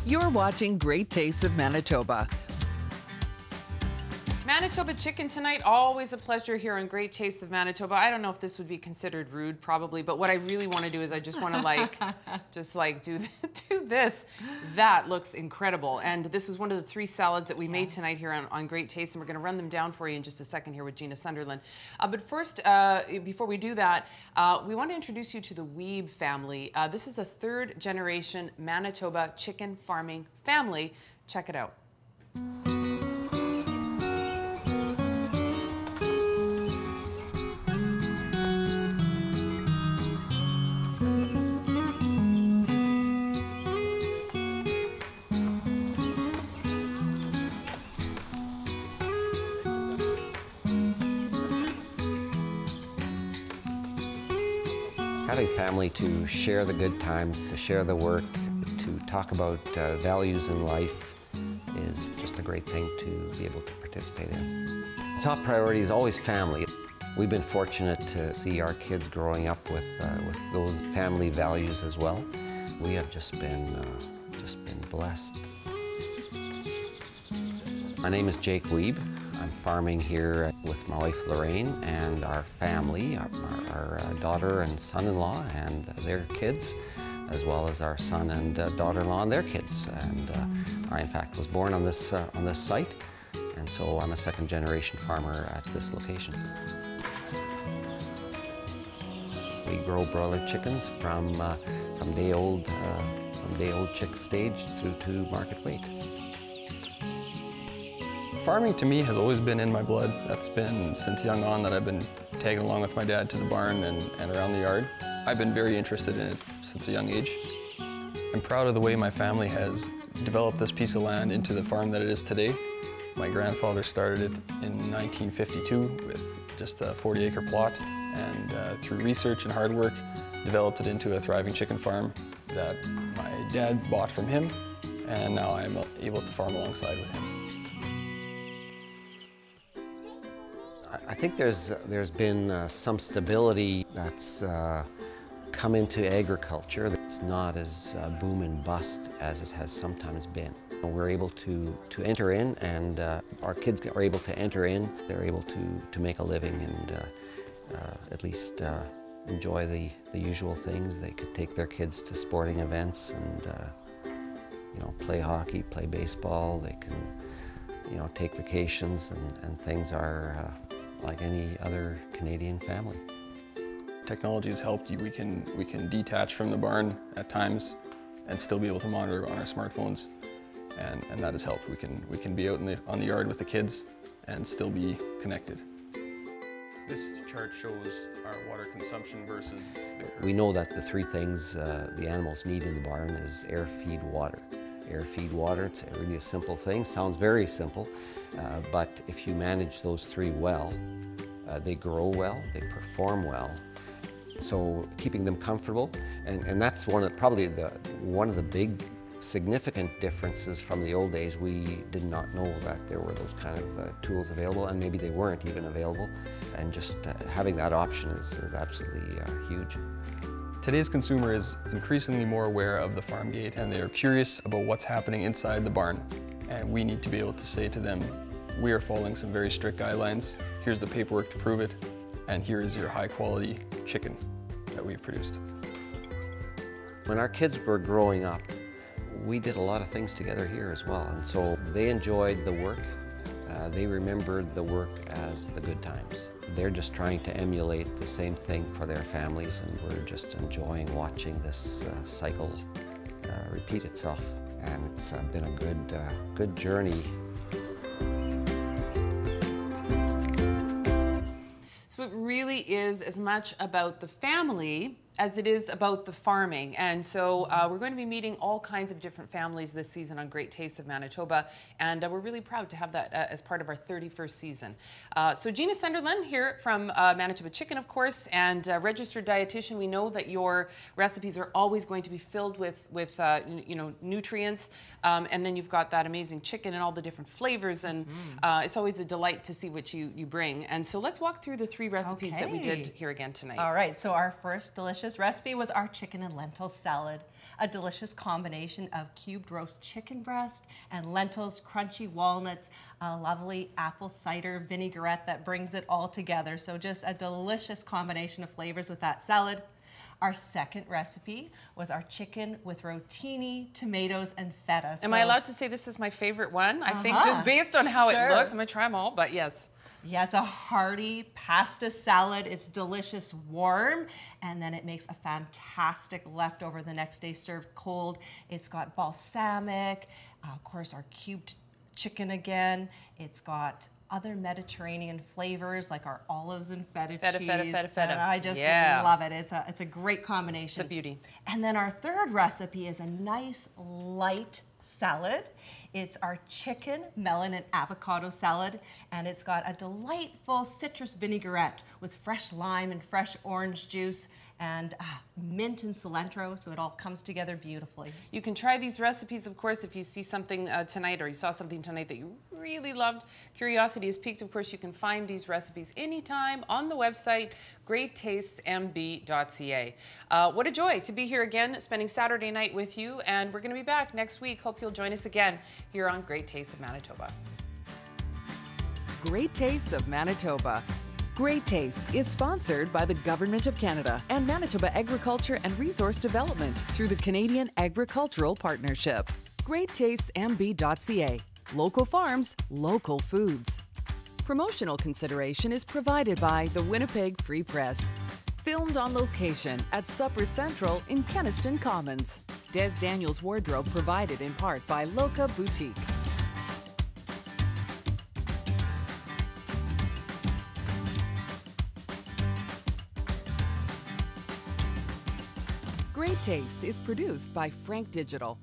You're watching Great Tastes of Manitoba. Manitoba chicken tonight, always a pleasure here on Great Tastes of Manitoba. I don't know if this would be considered rude, probably, but what I really want to do is I just want to do this. That looks incredible. And this was one of the 3 salads that we made tonight here on Great Tastes, and we're going to run them down for you in just a second here with Gina Sunderland. But first, before we do that, we want to introduce you to the Weeb family. This is a 3rd generation Manitoba chicken farming family. Check it out. Having family to share the good times, to share the work, to talk about values in life is just a great thing to be able to participate in. Top priority is always family. We've been fortunate to see our kids growing up with those family values as well. We have just been blessed. My name is Jake Weeb. I'm farming here with my wife Lorraine and our family, our daughter and son-in-law and their kids, as well as our son and daughter-in-law and their kids. And I, in fact, was born on this site, and so I'm a 2nd-generation farmer at this location. We grow broiler chickens from day-old chick stage through to market weight. Farming to me has always been in my blood. That's been since young on that I've been tagging along with my dad to the barn and around the yard. I've been very interested in it since a young age. I'm proud of the way my family has developed this piece of land into the farm that it is today. My grandfather started it in 1952 with just a 40-acre plot, and through research and hard work developed it into a thriving chicken farm that my dad bought from him, and now I'm able to farm alongside with him. I think there's been some stability that's come into agriculture. It's not as boom and bust as it has sometimes been. We're able to enter in, and our kids are able to enter in. They're able to make a living and at least enjoy the usual things. They could take their kids to sporting events and play hockey, play baseball. They can take vacations, and things are like any other Canadian family. Technology has helped you. We can detach from the barn at times and still be able to monitor on our smartphones, and that has helped. We can be out on the yard with the kids and still be connected. This chart shows our water consumption versus... We know that the 3 things the animals need in the barn is air, feed, water. Air, feed, water, it's really a simple thing, sounds very simple, but if you manage those 3 well, they grow well, they perform well. So keeping them comfortable, and that's probably one of the big significant differences from the old days. We did not know that there were those kind of tools available, and maybe they weren't even available, and just having that option is absolutely huge. Today's consumer is increasingly more aware of the farm gate, and they are curious about what's happening inside the barn. And we need to be able to say to them, we are following some very strict guidelines. Here's the paperwork to prove it, and here is your high quality chicken that we've produced. When our kids were growing up, we did a lot of things together here as well, and so they enjoyed the work. They remembered the work as the good times. They're just trying to emulate the same thing for their families, and we're just enjoying watching this cycle repeat itself. And it's been a good journey. So it really is as much about the family as it is about the farming. And so we're going to be meeting all kinds of different families this season on Great Tastes of Manitoba, and we're really proud to have that as part of our 31st season. So Gina Sunderland here from Manitoba Chicken, of course, and registered dietitian. We know that your recipes are always going to be filled with nutrients, and then you've got that amazing chicken and all the different flavors, and it's always a delight to see what you bring. And so let's walk through the 3 recipes that we did here again tonight. All right, so our first delicious delicious recipe was our chicken and lentil salad, a delicious combination of cubed roast chicken breast and lentils, crunchy walnuts, a lovely apple cider vinaigrette that brings it all together. So just a delicious combination of flavors with that salad. Our second recipe was our chicken with rotini, tomatoes, and feta. Am I allowed to say this is my favorite one? I think just based on how it looks, I'm gonna try them all, but yes. Yeah, it's a hearty pasta salad. It's delicious warm, and then it makes a fantastic leftover the next day served cold. It's got balsamic, of course our cubed chicken again. It's got other Mediterranean flavors like our olives and feta cheese. Feta. And I just love it. It's a great combination. It's a beauty. And then our third recipe is a nice light salad. It's our chicken, melon, and avocado salad, and it's got a delightful citrus vinaigrette with fresh lime and fresh orange juice and mint and cilantro, so it all comes together beautifully. You can try these recipes, of course, if you see something tonight or you saw something tonight that you really loved. Curiosity is piqued. Of course, you can find these recipes anytime on the website, greattastesmb.ca. What a joy to be here again, spending Saturday night with you, and we're going to be back next week. Hope you'll join us again here on Great Tastes of Manitoba. Great Tastes of Manitoba. Great Taste is sponsored by the Government of Canada and Manitoba Agriculture and Resource Development through the Canadian Agricultural Partnership. GreatTastesMB.ca. Local farms, local foods. Promotional consideration is provided by the Winnipeg Free Press. Filmed on location at Supper Central in Keniston Commons. Des Daniels wardrobe provided in part by Loca Boutique. Great Taste is produced by Frank Digital.